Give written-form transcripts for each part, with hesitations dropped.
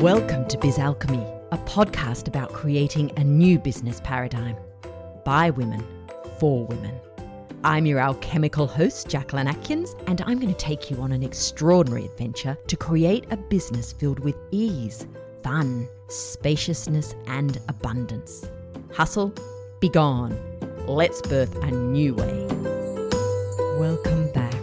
Welcome to Biz Alchemy, a podcast about creating a new business paradigm by women, for women. I'm your alchemical host, Jacquelyn, and I'm going to take you on an extraordinary adventure to create a business filled with ease, fun, spaciousness, and abundance. Hustle, be gone. Let's birth a new way. Welcome back.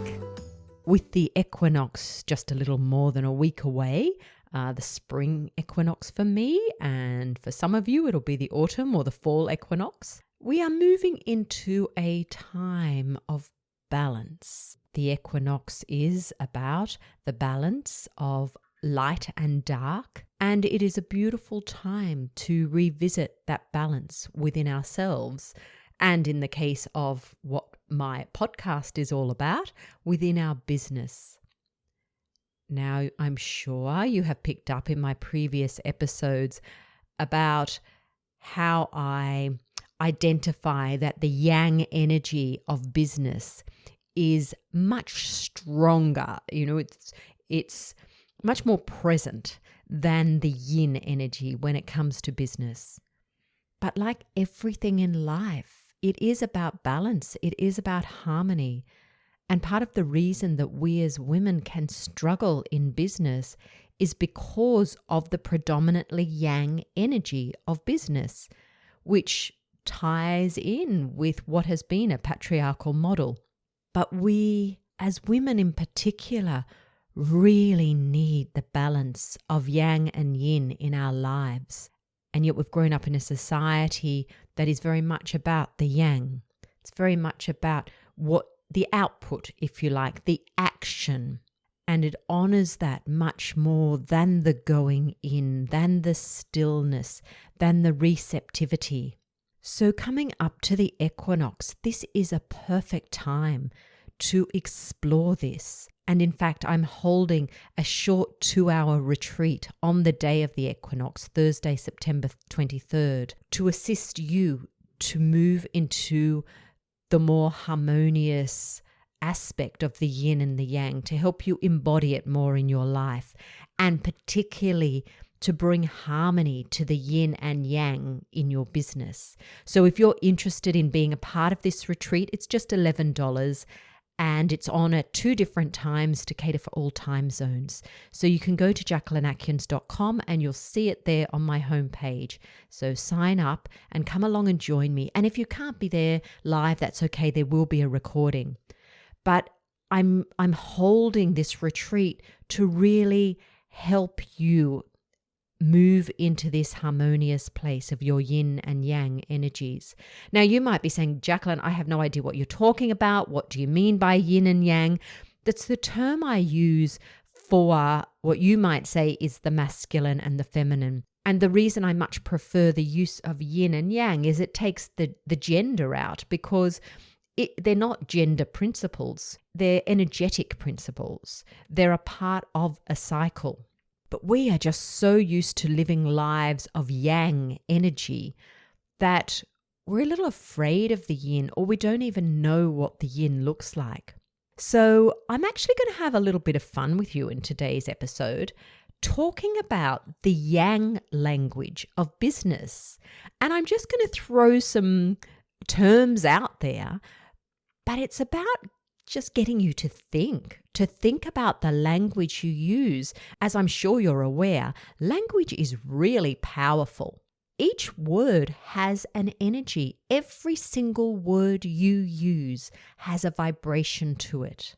With the equinox just a little more than a week away, the spring equinox for me, and for some of you it'll be the autumn or the fall equinox, we are moving into a time of balance. The equinox is about the balance of light and dark, and it is a beautiful time to revisit that balance within ourselves, and in the case of what my podcast is all about, within our business. Now, I'm sure you have picked up in my previous episodes about how I identify that the yang energy of business is much stronger. It's much more present than the yin energy when it comes to business. But like everything in life, it is about balance. It is about harmony. And part of the reason that we as women can struggle in business is because of the predominantly yang energy of business, which ties in with what has been a patriarchal model. But we, as women in particular, really need the balance of yang and yin in our lives. And yet we've grown up in a society that is very much about the yang. It's very much about what the output, if you like, the action. And it honors that much more than the going in, than the stillness, than the receptivity. So coming up to the equinox, this is a perfect time to explore this. And in fact, I'm holding a short 2-hour retreat on the day of the equinox, Thursday, September 23rd, to assist you to move into the more harmonious aspect of the yin and the yang, to help you embody it more in your life, and particularly to bring harmony to the yin and yang in your business. So if you're interested in being a part of this retreat, it's just $11 and it's on at 2 different times to cater for all time zones. So you can go to jacquelynatkins.com and you'll see it there on my homepage. So sign up and come along and join me. And if you can't be there live, that's okay. There will be a recording. But I'm holding this retreat to really help you move into this harmonious place of your yin and yang energies. Now, you might be saying, Jacquelyn, I have no idea what you're talking about. What do you mean by yin and yang? That's the term I use for what you might say is the masculine and the feminine. And the reason I much prefer the use of yin and yang is it takes the gender out, because they're not gender principles. They're energetic principles. They're a part of a cycle. But we are just so used to living lives of yang energy that we're a little afraid of the yin, or we don't even know what the yin looks like. So I'm actually going to have a little bit of fun with you in today's episode, talking about the yang language of business. And I'm just going to throw some terms out there, but it's about just getting you to think about the language you use. As I'm sure you're aware, language is really powerful. Each word has an energy. Every single word you use has a vibration to it.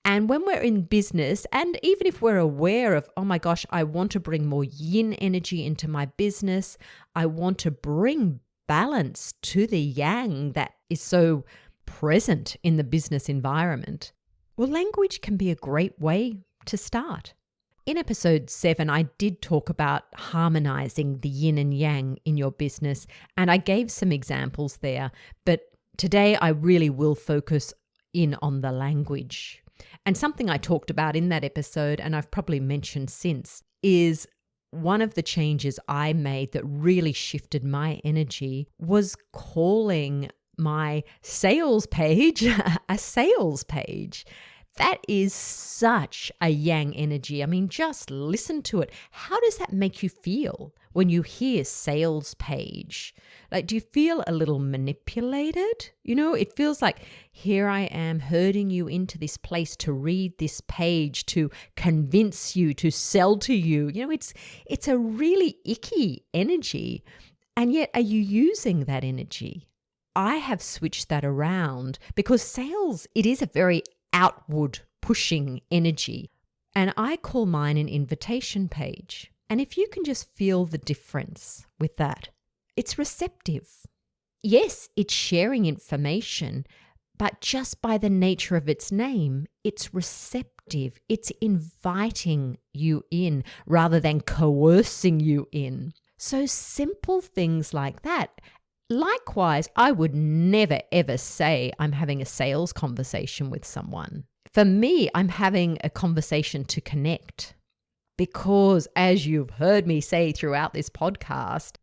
And when we're in business, and even if we're aware of, oh my gosh, I want to bring more yin energy into my business, I want to bring balance to the yang that is so present in the business environment, well, language can be a great way to start. In episode 7, I did talk about harmonizing the yin and yang in your business, and I gave some examples there, but today I really will focus in on the language. And something I talked about in that episode, and I've probably mentioned since, is one of the changes I made that really shifted my energy was calling my sales page a sales page. That is such a yang energy. I mean, just listen to it. How does that make you feel when you hear sales page? Like, do you feel a little manipulated? It feels like, here I am herding you into this place to read this page, to convince you, to sell to you. It's a really icky energy. And yet, are you using that energy? I have switched that around because sales, it is a very outward pushing energy. And I call mine an invitation page. And if you can just feel the difference with that, it's receptive. Yes, it's sharing information, but just by the nature of its name, it's receptive. It's inviting you in rather than coercing you in. So simple things like that. Likewise, I would never, ever say I'm having a sales conversation with someone. For me, I'm having a conversation to connect. Because as you've heard me say throughout this podcast,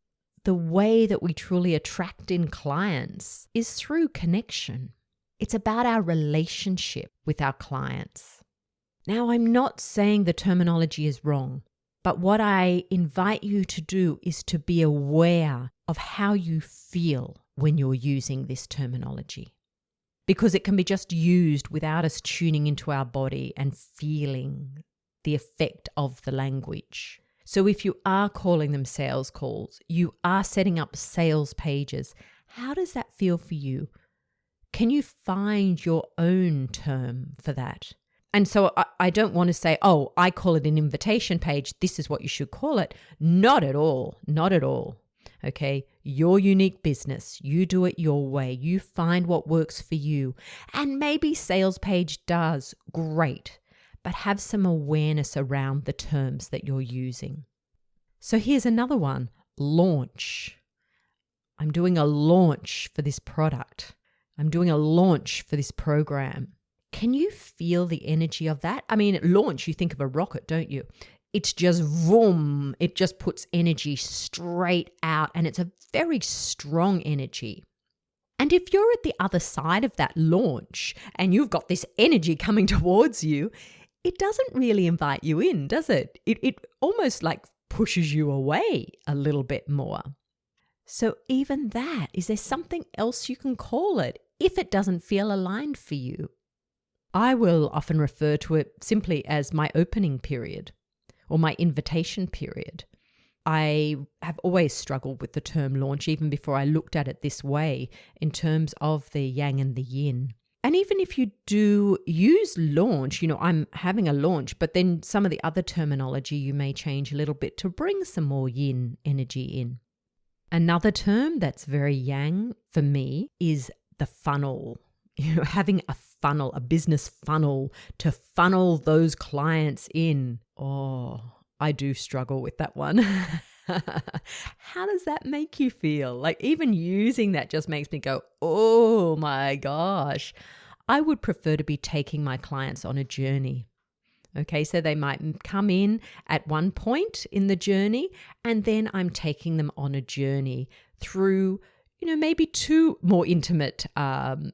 the way that we truly attract in clients is through connection. It's about our relationship with our clients. Now, I'm not saying the terminology is wrong, but what I invite you to do is to be aware of how you feel when you're using this terminology. Because it can be just used without us tuning into our body and feeling the effect of the language. So if you are calling them sales calls, you are setting up sales pages, how does that feel for you? Can you find your own term for that? And so I don't want to say, oh, I call it an invitation page. This is what you should call it. Not at all. Not at all. Okay. Your unique business. You do it your way. You find what works for you. And maybe sales page does. Great. But have some awareness around the terms that you're using. So here's another one. Launch. I'm doing a launch for this product. I'm doing a launch for this program. Can you feel the energy of that? I mean, at launch, you think of a rocket, don't you? It's just vroom. It just puts energy straight out, and it's a very strong energy. And if you're at the other side of that launch and you've got this energy coming towards you, it doesn't really invite you in, does it? It almost like pushes you away a little bit more. So even that, is there something else you can call it if it doesn't feel aligned for you? I will often refer to it simply as my opening period or my invitation period. I have always struggled with the term launch, even before I looked at it this way in terms of the yang and the yin. And even if you do use launch, I'm having a launch, but then some of the other terminology you may change a little bit to bring some more yin energy in. Another term that's very yang for me is the funnel. Having a funnel, a business funnel to funnel those clients in. Oh, I do struggle with that one. How does that make you feel? Like even using that just makes me go, oh my gosh. I would prefer to be taking my clients on a journey. Okay, so they might come in at one point in the journey, and then I'm taking them on a journey through maybe 2 more intimate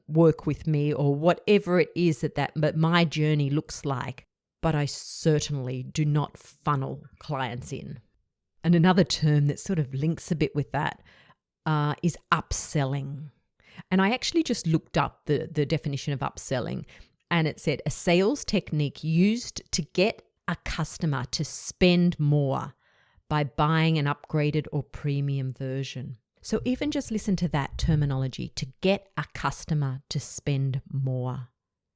work with me, or whatever it is that my journey looks like. But I certainly do not funnel clients in. And another term that sort of links a bit with that is upselling. And I actually just looked up the definition of upselling, and it said a sales technique used to get a customer to spend more by buying an upgraded or premium version. So even just listen to that terminology, to get a customer to spend more.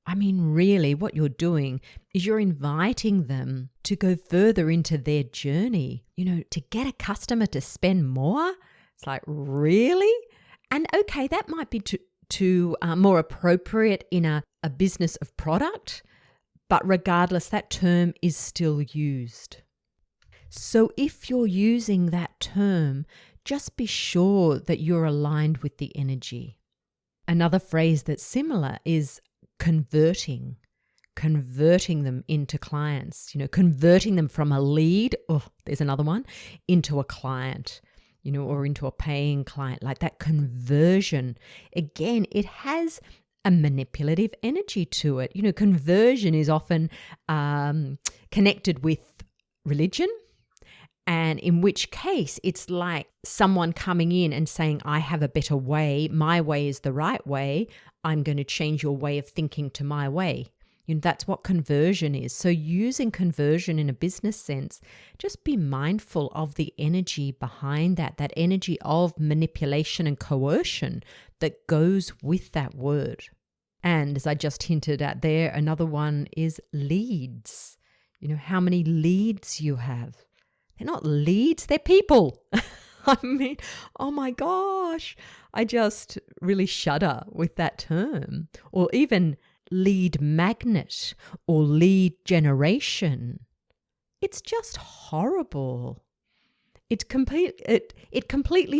I mean, really, what you're doing is you're inviting them to go further into their journey, to get a customer to spend more. It's like, really? And okay, that might be too more appropriate in a business of product, but regardless, that term is still used. So if you're using that term, just be sure that you're aligned with the energy. Another phrase that's similar is converting them into clients, converting them from a lead, there's another one, into a client, or into a paying client. Like that conversion, again, it has a manipulative energy to it. Conversion is often connected with religion, and in which case it's like someone coming in and saying, I have a better way, my way is the right way, I'm going to change your way of thinking to my way. That's what conversion is. So using conversion in a business sense, just be mindful of the energy behind that energy of manipulation and coercion that goes with that word. And as I just hinted at there, another one is leads. How many leads you have. They're not leads, they're people. I mean, oh my gosh, I just really shudder with that term. Or even lead magnet or lead generation. It's just horrible. It completely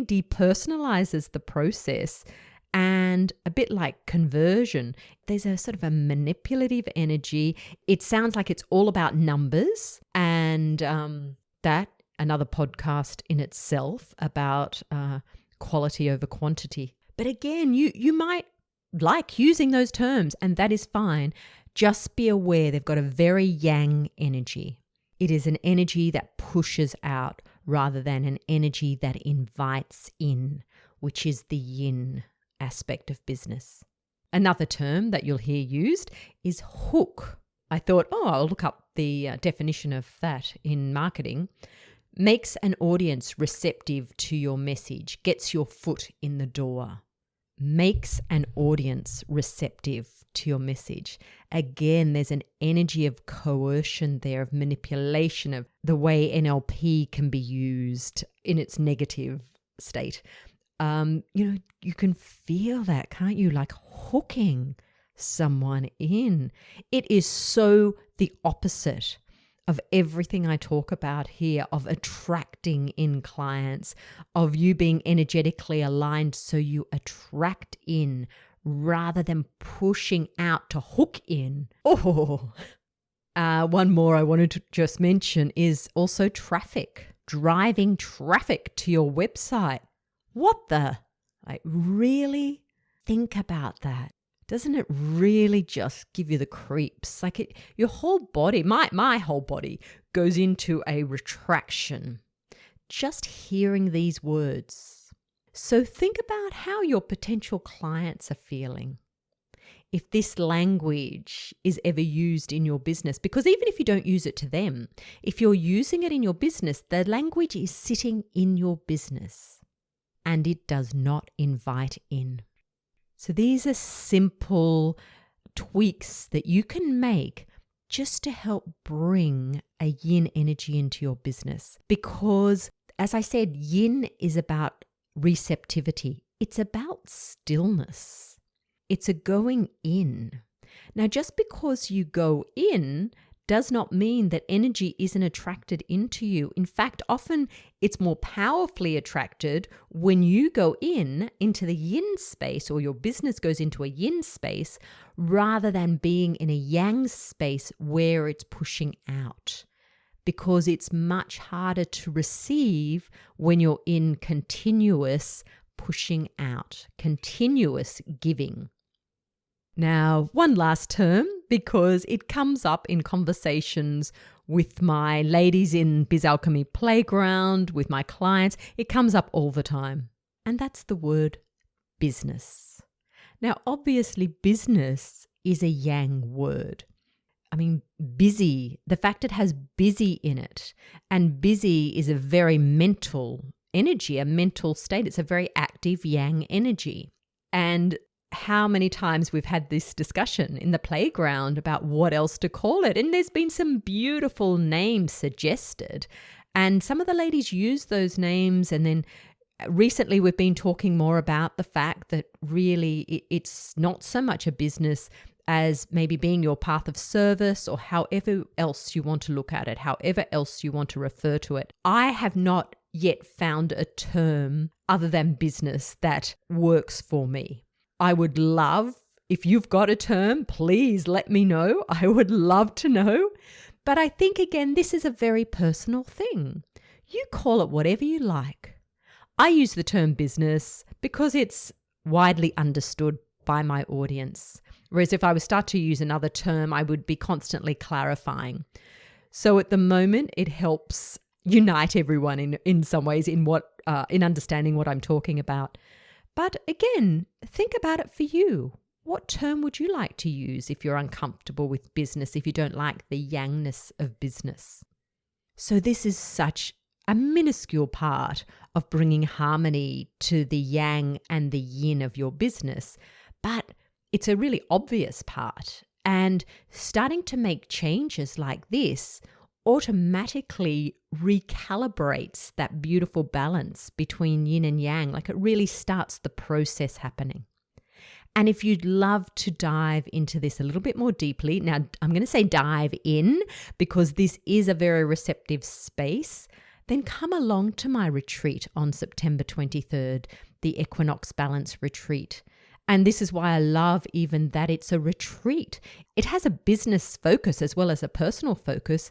depersonalizes the process, and a bit like conversion, there's a sort of a manipulative energy. It sounds like it's all about numbers, and that another podcast in itself about quality over quantity. But again, you might like using those terms, and that is fine. Just be aware they've got a very yang energy. It is an energy that pushes out rather than an energy that invites in, which is the yin aspect of business. Another term that you'll hear used is hook. I thought, I'll look up the definition of that in marketing. Makes an audience receptive to your message, gets your foot in the door. Makes an audience receptive to your message. Again, there's an energy of coercion there, of manipulation, of the way NLP can be used in its negative state. You can feel that, can't you? Like hooking someone in. It is so the opposite of everything I talk about here, of attracting in clients, of you being energetically aligned so you attract in rather than pushing out to hook in. One more I wanted to just mention is also traffic, driving traffic to your website. What the? Like, really think about that. Doesn't it really just give you the creeps? Like your whole body, my whole body goes into a retraction just hearing these words. So think about how your potential clients are feeling. If this language is ever used in your business, because even if you don't use it to them, if you're using it in your business, the language is sitting in your business and it does not invite in. So these are simple tweaks that you can make just to help bring a yin energy into your business. Because, as I said, yin is about receptivity. It's about stillness. It's a going in. Now, just because you go in does not mean that energy isn't attracted into you. In fact, often it's more powerfully attracted when you go into the yin space, or your business goes into a yin space, rather than being in a yang space where it's pushing out. Because it's much harder to receive when you're in continuous pushing out, continuous giving. Now, one last term, because it comes up in conversations with my ladies in Biz Alchemy playground, with my clients. It comes up all the time. And that's the word business. Now, obviously, business is a yang word. I mean, busy, the fact it has busy in it, and busy is a very mental energy, a mental state. It's a very active yang energy. And how many times we've had this discussion in the playground about what else to call it. And there's been some beautiful names suggested. And some of the ladies use those names. And then recently we've been talking more about the fact that really it's not so much a business as maybe being your path of service, or however else you want to look at it, however else you want to refer to it. I have not yet found a term other than business that works for me. I would love, if you've got a term, please let me know. I would love to know. But I think, again, this is a very personal thing. You call it whatever you like. I use the term business because it's widely understood by my audience. Whereas if I would start to use another term, I would be constantly clarifying. So at the moment, it helps unite everyone in some ways in understanding what I'm talking about. But again, think about it for you. What term would you like to use if you're uncomfortable with business, if you don't like the yangness of business? So this is such a minuscule part of bringing harmony to the yang and the yin of your business, but it's a really obvious part. And starting to make changes like this automatically recalibrates that beautiful balance between yin and yang. Like, it really starts the process happening. And if you'd love to dive into this a little bit more deeply, now I'm going to say dive in because this is a very receptive space, then come along to my retreat on September 23rd, the Equinox Balance Retreat. And this is why I love even that it's a retreat. It has a business focus as well as a personal focus,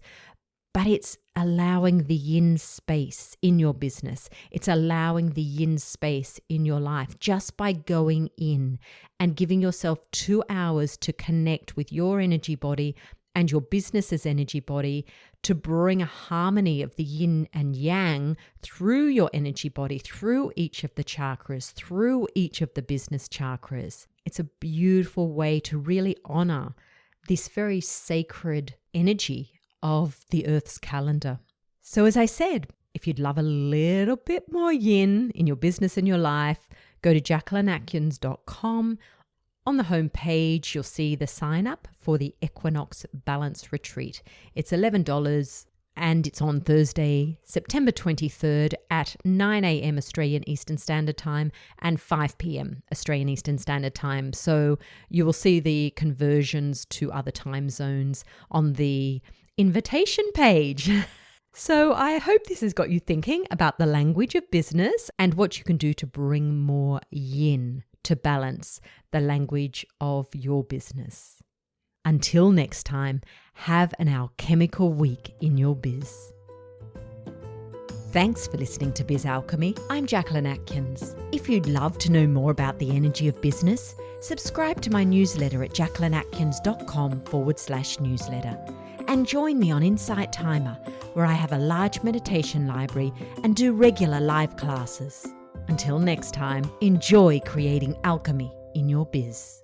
but it's allowing the yin space in your business. It's allowing the yin space in your life just by going in and giving yourself 2 hours to connect with your energy body and your business's energy body to bring a harmony of the yin and yang through your energy body, through each of the chakras, through each of the business chakras. It's a beautiful way to really honor this very sacred energy of the Earth's calendar. So as I said, if you'd love a little bit more yin in your business and your life, go to jacquelynatkins.com. On the home page, you'll see the sign up for the Equinox Balance Retreat. It's $11 and it's on Thursday, September 23rd at 9 a.m. Australian Eastern Standard Time and 5 p.m. Australian Eastern Standard Time. So you will see the conversions to other time zones on the invitation page. So I hope this has got you thinking about the language of business and what you can do to bring more yin to balance the language of your business. Until next time, have an alchemical week in your biz. Thanks for listening to Biz Alchemy. I'm Jacquelyn Atkins. If you'd love to know more about the energy of business, subscribe to my newsletter at jacquelynatkins.com/newsletter. And join me on Insight Timer, where I have a large meditation library and do regular live classes. Until next time, enjoy creating alchemy in your biz.